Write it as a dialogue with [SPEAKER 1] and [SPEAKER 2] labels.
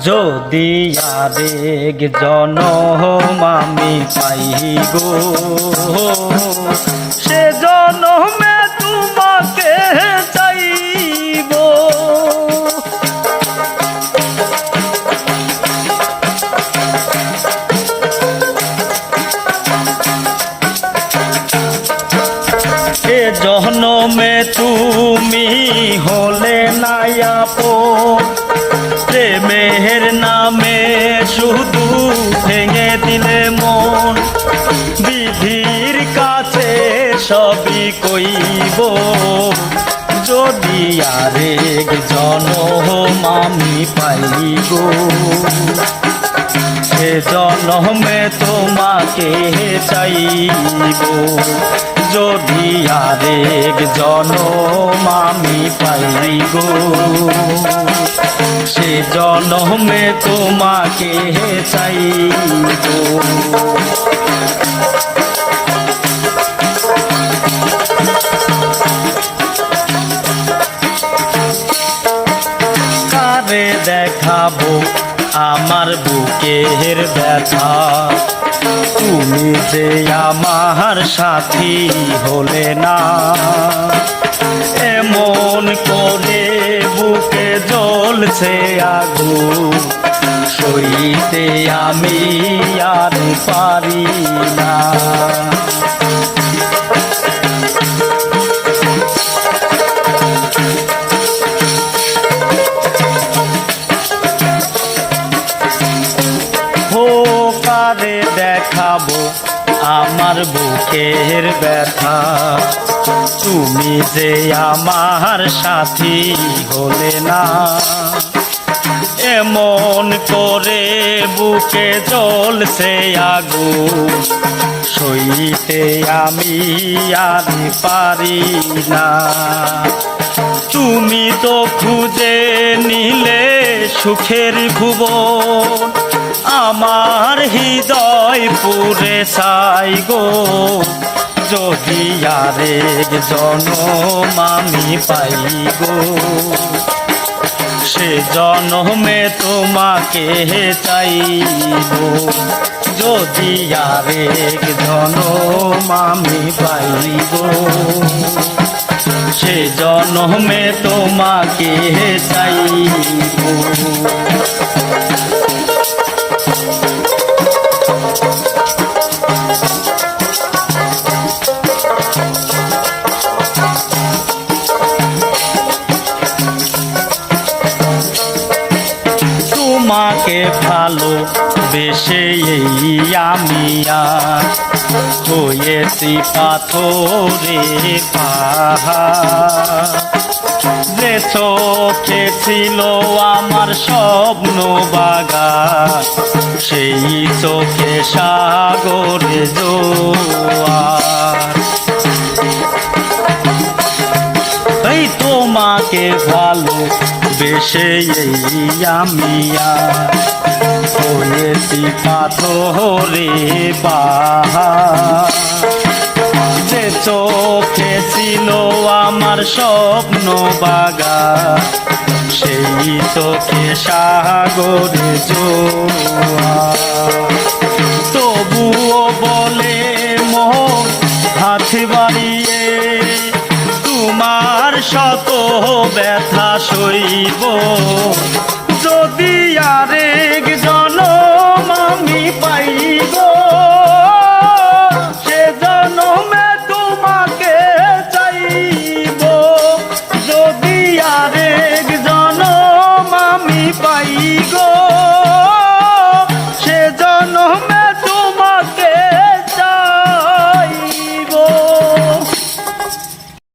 [SPEAKER 1] যদি আরেক জনম আমি পাই গো, সে জনমে তোমাকে চাইব। সে জনমে তুমি হলে না আপন, প্রেমের নামে শুধু ভেঙে দিলে মন। বিধির কাছে সবই কইব, যদি আরেক জনম আমি পাই গো, সে জনমে তোমাকে চাইব। যদি আরেক জনম আমি পাই গো, সে জনমে তোমাকে চাইব। কারে দেখাবো আমার বুকের ব্যথা, তুমি যে আমার সাথী হলে না। এমন করে বুকে জ্বলছে আগুন, সইতে আমি আর পারি না। কারে দেখাবো আমার বুকের ব্যথা, তুমি যে আমার সাথী হলে না। এমন করে বুকে জ্বলছে আগুন, সইতে আমি আর পারি না। তুমি তো খুঁজে নিলে সুখের ভুবন, আমার হৃদয় পুরে চাই গো, যদি আরেক জনম আমি পাই গো, সে জনমে তোমাকে চাইব। যদি আরেক জনম আমি পাই গো, সে জনমে তোমাকে চাইব। তোমাকে ভালো বেশে আমি আর হয়েছি পাথরের পাহাড়। যে চোখে ছিল আমার স্বপ্ন বাগান, সেই চোখে সাগরে জোয়ার। এই তোমাকে ভালো বেশে আমি আর হয়েছি পাথরে পাহাড়। যে চোখে ছিল আমার স্বপ্ন বাগান, সেই চোখে সাগরে জোয়ার। তবুও বলে মন হাত বাড়িয়ে, তোমার শত ব্যথা সইব। যদি আরেক জনম আমি পাই